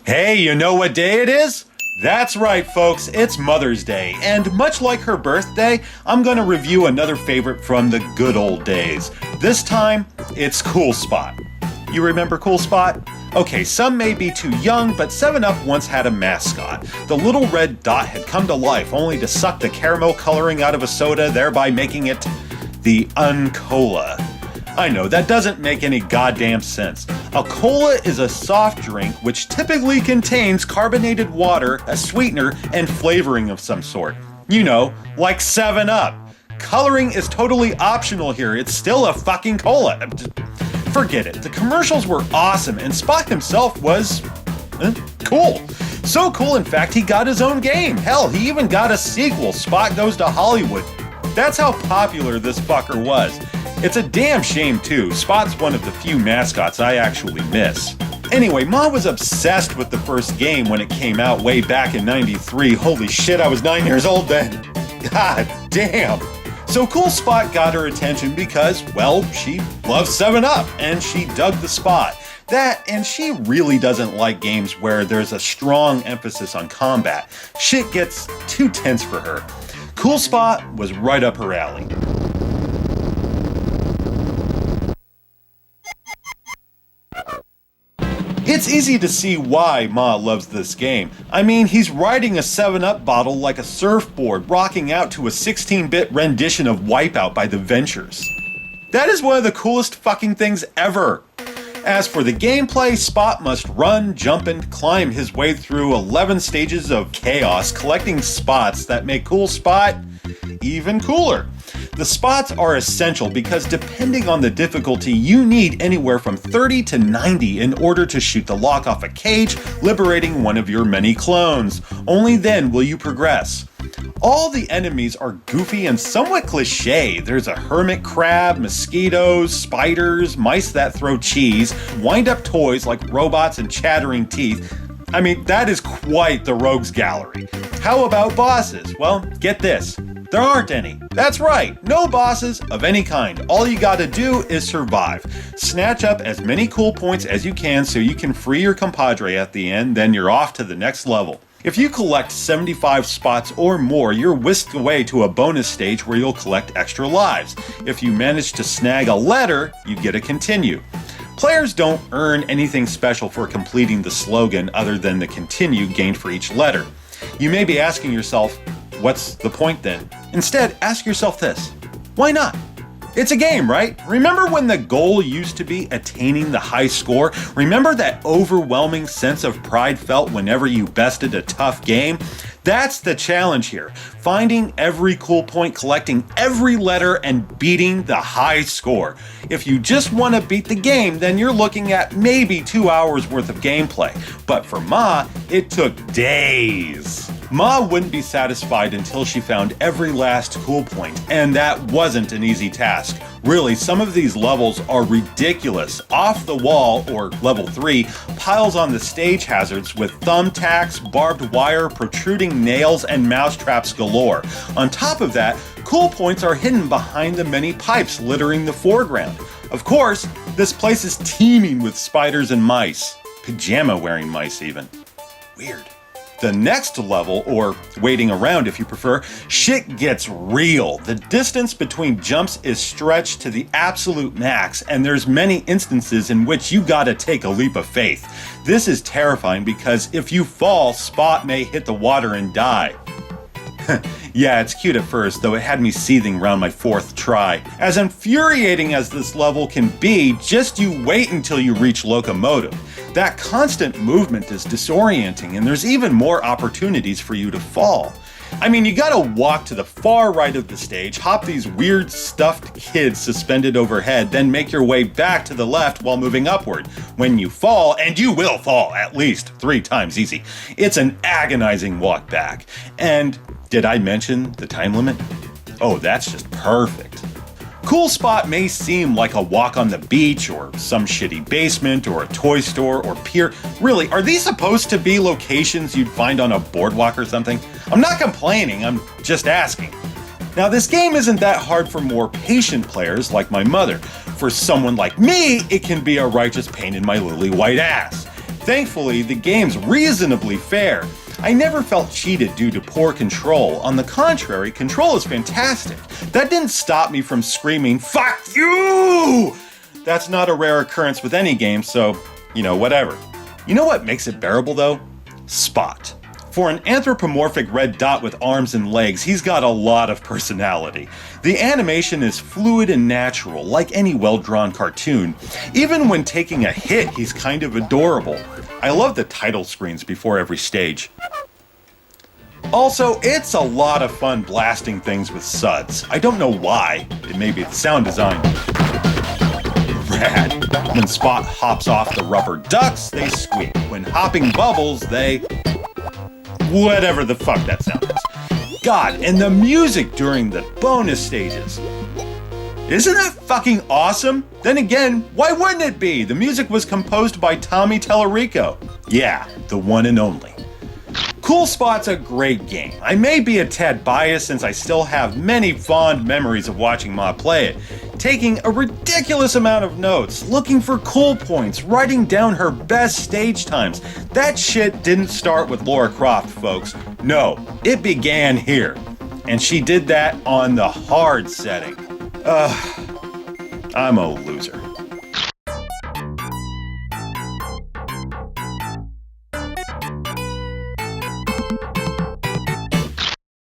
Hey, you know what day it is? That's right, folks, it's Mother's Day, and much like her birthday, I'm going to review another favorite from the good old days. This time, it's Cool Spot. You remember Cool Spot? Okay, some may be too young, but 7-Up once had a mascot. The little red dot had come to life only to suck the caramel coloring out of a soda, thereby making it the Uncola. I know, that doesn't make any goddamn sense. A cola is a soft drink which typically contains carbonated water, a sweetener, and flavoring of some sort. You know, like 7-Up. Coloring is totally optional here, it's still a fucking cola. Forget it, the commercials were awesome, and Spot himself was cool. So cool, in fact, he got his own game. Hell, he even got a sequel, Spot Goes to Hollywood. That's how popular this fucker was. It's a damn shame too. Spot's one of the few mascots I actually miss. Anyway, Ma was obsessed with the first game when it came out way back in '93. Holy shit, I was 9 years old then. God damn. So Cool Spot got her attention because, well, she loves 7-Up and she dug the Spot. That, and she really doesn't like games where there's a strong emphasis on combat. Shit gets too tense for her. Cool Spot was right up her alley. It's easy to see why Ma loves this game. I mean, he's riding a 7-Up bottle like a surfboard, rocking out to a 16-bit rendition of Wipeout by The Ventures. That is one of the coolest fucking things ever. As for the gameplay, Spot must run, jump, and climb his way through 11 stages of chaos, collecting spots that make Cool Spot even cooler. The spots are essential because depending on the difficulty, you need anywhere from 30 to 90 in order to shoot the lock off a cage, liberating one of your many clones. Only then will you progress. All the enemies are goofy and somewhat cliche. There's a hermit crab, mosquitoes, spiders, mice that throw cheese, wind-up toys like robots and chattering teeth. I mean, that is quite the rogues gallery. How about bosses? Well, get this. There aren't any. That's right, no bosses of any kind. All you gotta do is survive. Snatch up as many cool points as you can so you can free your compadre at the end, then you're off to the next level. If you collect 75 spots or more, you're whisked away to a bonus stage where you'll collect extra lives. If you manage to snag a letter, you get a continue. Players don't earn anything special for completing the slogan other than the continue gained for each letter. You may be asking yourself, what's the point then? Instead, ask yourself this: why not? It's a game, right? Remember when the goal used to be attaining the high score? Remember that overwhelming sense of pride felt whenever you bested a tough game? That's the challenge here. Finding every cool point, collecting every letter, and beating the high score. If you just want to beat the game, then you're looking at maybe 2 hours worth of gameplay. But for Ma, it took days. Ma wouldn't be satisfied until she found every last cool point, and that wasn't an easy task. Really, some of these levels are ridiculous. Off the wall, or level 3, piles on the stage hazards with thumbtacks, barbed wire, protruding nails, and mousetraps galore. On top of that, cool points are hidden behind the many pipes littering the foreground. Of course, this place is teeming with spiders and mice. Pajama-wearing mice, even. Weird. The next level, or waiting around if you prefer, shit gets real. The distance between jumps is stretched to the absolute max, and there's many instances in which you gotta take a leap of faith. This is terrifying because if you fall, Spot may hit the water and die. Yeah, it's cute at first, though it had me seething around my 4th try. As infuriating as this level can be, just you wait until you reach Locomotive. That constant movement is disorienting, and there's even more opportunities for you to fall. I mean, you gotta walk to the far right of the stage, hop these weird stuffed kids suspended overhead, then make your way back to the left while moving upward. When you fall, and you will fall at least 3 times easy, it's an agonizing walk back. And did I mention the time limit? Oh, that's just perfect. Cool Spot may seem like a walk on the beach or some shitty basement or a toy store or pier. Really, are these supposed to be locations you'd find on a boardwalk or something? I'm not complaining, I'm just asking. Now, this game isn't that hard for more patient players like my mother. For someone like me, it can be a righteous pain in my lily white ass. Thankfully, the game's reasonably fair. I never felt cheated due to poor control. On the contrary, control is fantastic. That didn't stop me from screaming, "Fuck you!" That's not a rare occurrence with any game, so, whatever. You know what makes it bearable though? Spot. For an anthropomorphic red dot with arms and legs, he's got a lot of personality. The animation is fluid and natural, like any well-drawn cartoon. Even when taking a hit, he's kind of adorable. I love the title screens before every stage. Also, it's a lot of fun blasting things with suds. I don't know why. It may be the sound design. Rad. When Spot hops off the rubber ducks, they squeak. When hopping bubbles, they... whatever the fuck that sound is. God, and the music during the bonus stages. Isn't that fucking awesome? Then again, why wouldn't it be? The music was composed by Tommy Tallarico. Yeah, the one and only. Cool Spot's a great game. I may be a tad biased since I still have many fond memories of watching Ma play it, taking a ridiculous amount of notes, looking for cool points, writing down her best stage times. That shit didn't start with Lara Croft, folks. No, it began here. And she did that on the hard setting. I'm a loser.